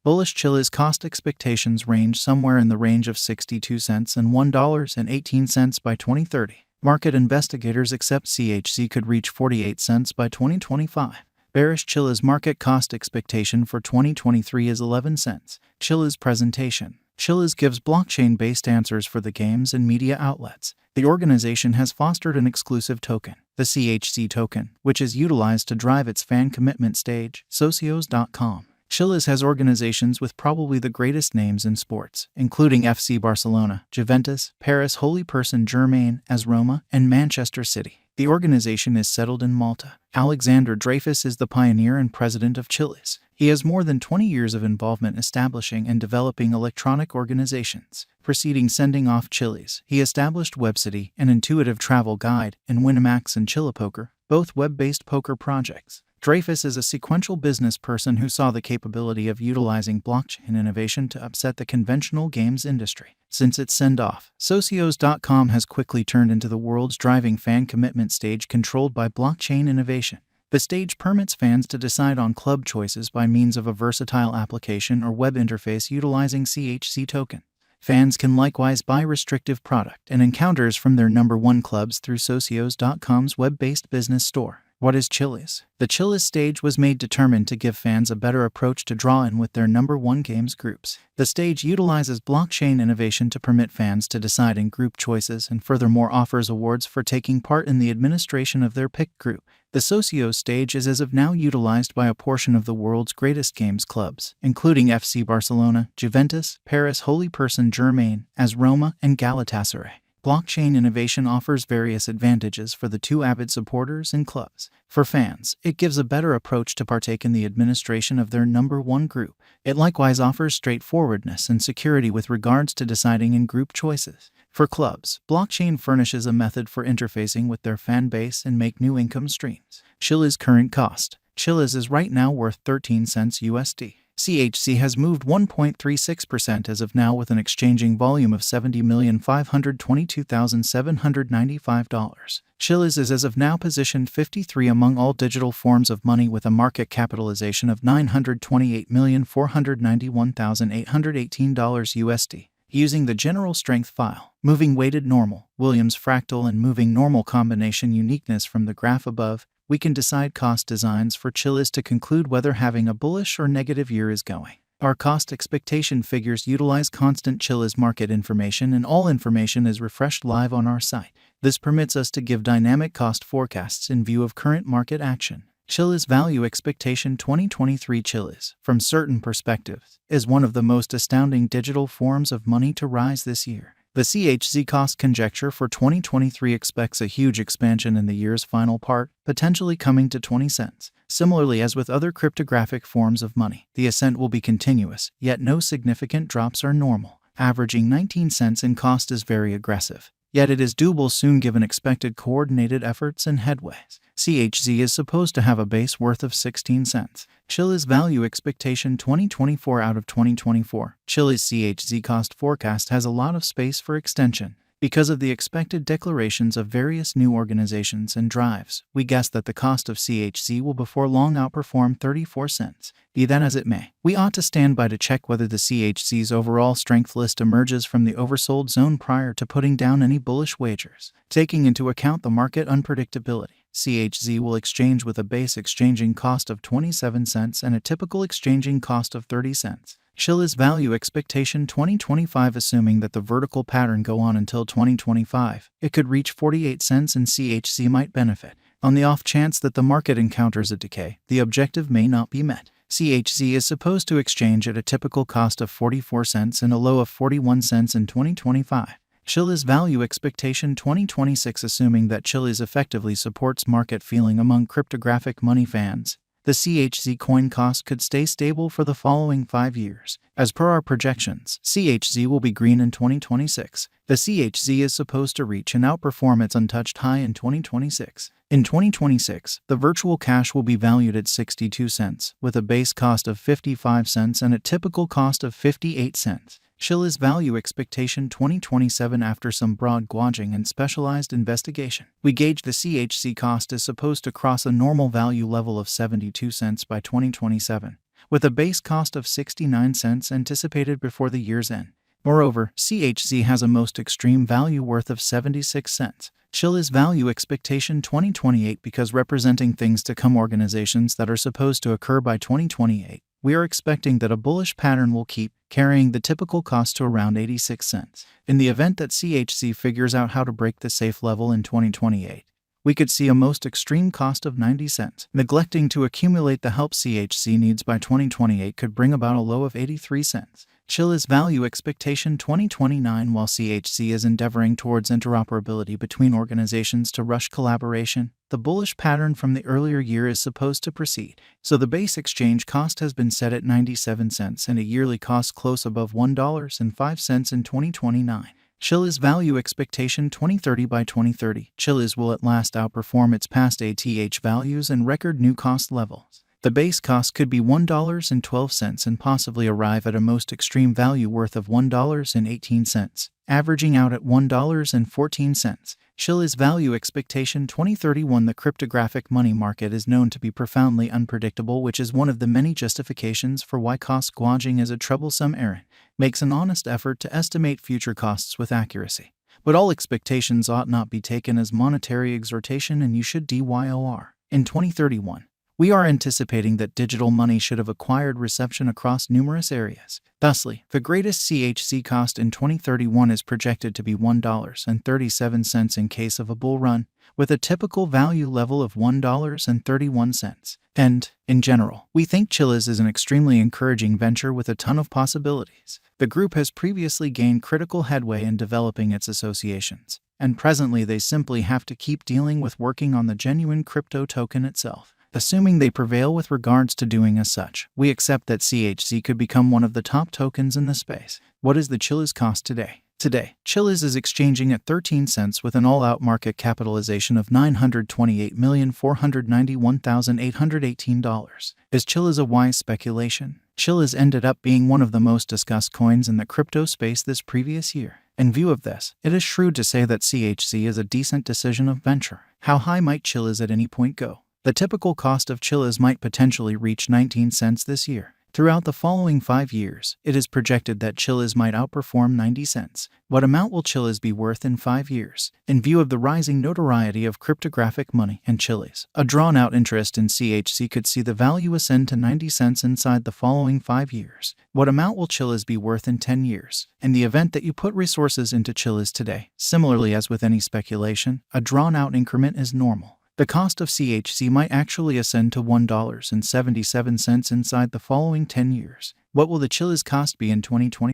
Bullish Chiliz cost expectations range somewhere in the range of 62 cents and $1.18 by 2030. Market investigators accept CHZ could reach 48 cents by 2025. Bearish Chiliz market cost expectation for 2023 is 11 cents. Chiliz presentation. Chiliz gives blockchain-based answers for the games and media outlets. The organization has fostered an exclusive token, the CHZ token, which is utilized to drive its fan commitment stage, socios.com. Chiliz has organizations with probably the greatest names in sports, including FC Barcelona, Juventus, Paris Holy Person Germain, AS Roma, and Manchester City. The organization is settled in Malta. Alexander Dreyfus is the pioneer and president of Chiliz. He has more than 20 years of involvement establishing and developing electronic organizations. Preceding sending off Chiliz, he established WebCity, an intuitive travel guide, and Winamax and Chillapoker, both web-based poker projects. Dreyfus is a sequential business person who saw the capability of utilizing blockchain innovation to upset the conventional games industry. Since its send-off, socios.com has quickly turned into the world's driving fan commitment stage controlled by blockchain innovation. The stage permits fans to decide on club choices by means of a versatile application or web interface utilizing CHZ token. Fans can likewise buy restrictive product and encounters from their number one clubs through socios.com's web-based business store. What is Chiliz? The Chiliz stage was made determined to give fans a better approach to draw in with their number one games groups. The stage utilizes blockchain innovation to permit fans to decide in group choices and furthermore offers awards for taking part in the administration of their picked group. The Socios stage is as of now utilized by a portion of the world's greatest games clubs, including FC Barcelona, Juventus, Paris Holy Person Germain, AS Roma, and Galatasaray. Blockchain innovation offers various advantages for the two avid supporters and clubs. For fans, it gives a better approach to partake in the administration of their number one group. It likewise offers straightforwardness and security with regards to deciding in group choices. For clubs, blockchain furnishes a method for interfacing with their fan base and make new income streams. Chiliz current cost. Chiliz is right now worth 13 cents USD. CHZ has moved 1.36% as of now with an exchanging volume of $70,522,795. Chiliz is as of now positioned 53 among all digital forms of money with a market capitalization of $928,491,818 USD. Using the general strength file, moving weighted normal, Williams fractal and moving normal combination uniqueness from the graph above, we can decide cost designs for Chiliz to conclude whether having a bullish or negative year is going. Our cost expectation figures utilize constant Chiliz market information and all information is refreshed live on our site. This permits us to give dynamic cost forecasts in view of current market action. Chiliz value expectation 2023 Chiliz, from certain perspectives, is one of the most astounding digital forms of money to rise this year. The CHZ cost conjecture for 2023 expects a huge expansion in the year's final part, potentially coming to 20 cents. Similarly as with other cryptographic forms of money, the ascent will be continuous, yet no significant drops are normal. Averaging 19 cents in cost is very aggressive, yet it is doable soon given expected coordinated efforts and headways. CHZ is supposed to have a base worth of 16 cents. Chiliz value expectation 2024 out of 2024. Chiliz CHZ cost forecast has a lot of space for extension. Because of the expected declarations of various new organizations and drives, we guess that the cost of CHZ will before long outperform 34 cents. Be that as it may, we ought to stand by to check whether the CHZ's overall strength list emerges from the oversold zone prior to putting down any bullish wagers. Taking into account the market unpredictability, CHZ will exchange with a base exchanging cost of 27 cents and a typical exchanging cost of 30 cents. Chiliz value expectation 2025 assuming that the vertical pattern go on until 2025, it could reach 48 cents and CHZ might benefit. On the off chance that the market encounters a decay, the objective may not be met. CHZ is supposed to exchange at a typical cost of 44 cents and a low of 41 cents in 2025. Chiliz value expectation 2026 assuming that Chiliz effectively supports market feeling among cryptographic money fans. The CHZ coin cost could stay stable for the following 5 years. As per our projections, CHZ will be green in 2026. The CHZ is supposed to reach and outperform its untouched high in 2026. In 2026, the virtual cash will be valued at 62 cents, with a base cost of 55 cents and a typical cost of 58 cents. Chiliz value expectation 2027 after some broad gauging and specialized investigation. We gauge the CHZ cost is supposed to cross a normal value level of 72 cents by 2027. with a base cost of 69 cents anticipated before the year's end. Moreover, CHZ has a most extreme value worth of 76 cents. Chiliz value expectation 2028 because representing things to come organizations that are supposed to occur by 2028. We are expecting that a bullish pattern will keep carrying the typical cost to around 86 cents. In the event that CHZ figures out how to break the safe level in 2028, we could see a most extreme cost of 90 cents. Neglecting to accumulate the help CHZ needs by 2028 could bring about a low of 83 cents. Chiliz value expectation 2029. While CHZ is endeavoring towards interoperability between organizations to rush collaboration, the bullish pattern from the earlier year is supposed to proceed. So the base exchange cost has been set at 97 cents and a yearly cost close above $1.05 in 2029. Chiliz value expectation 2030. By 2030, Chiliz will at last outperform its past ATH values and record new cost levels. The base cost could be $1.12 and possibly arrive at a most extreme value worth of $1.18, averaging out at $1.14. Chiliz value expectation 2031. The cryptographic money market is known to be profoundly unpredictable, which is one of the many justifications for why cost gouging is a troublesome errand. Makes an honest effort to estimate future costs with accuracy. But all expectations ought not be taken as monetary exhortation, and you should DYOR. In 2031, we are anticipating that digital money should have acquired reception across numerous areas. Thusly, the greatest CHZ cost in 2031 is projected to be $1.37 in case of a bull run, with a typical value level of $1.31. And, in general, we think Chiliz is an extremely encouraging venture with a ton of possibilities. The group has previously gained critical headway in developing its associations, and presently they simply have to keep dealing with working on the genuine crypto token itself. Assuming they prevail with regards to doing as such, we accept that CHZ could become one of the top tokens in the space. What is the Chiliz cost today? Today, Chiliz is exchanging at 13 cents with an all-out market capitalization of $928,491,818. Is Chiliz a wise speculation? Chiliz ended up being one of the most discussed coins in the crypto space this previous year. In view of this, it is shrewd to say that CHZ is a decent decision of venture. How high might Chiliz at any point go? The typical cost of Chiliz might potentially reach 19 cents this year. Throughout the following 5 years, it is projected that Chiliz might outperform 90 cents. What amount will Chiliz be worth in 5 years? In view of the rising notoriety of cryptographic money and Chiliz, a drawn-out interest in CHZ could see the value ascend to 90 cents inside the following 5 years. What amount will Chiliz be worth in 10 years? In the event that you put resources into Chiliz today, similarly as with any speculation, a drawn-out increment is normal. The cost of CHZ might actually ascend to $1.77 inside the following 10 years. What will the Chiliz cost be in 2020?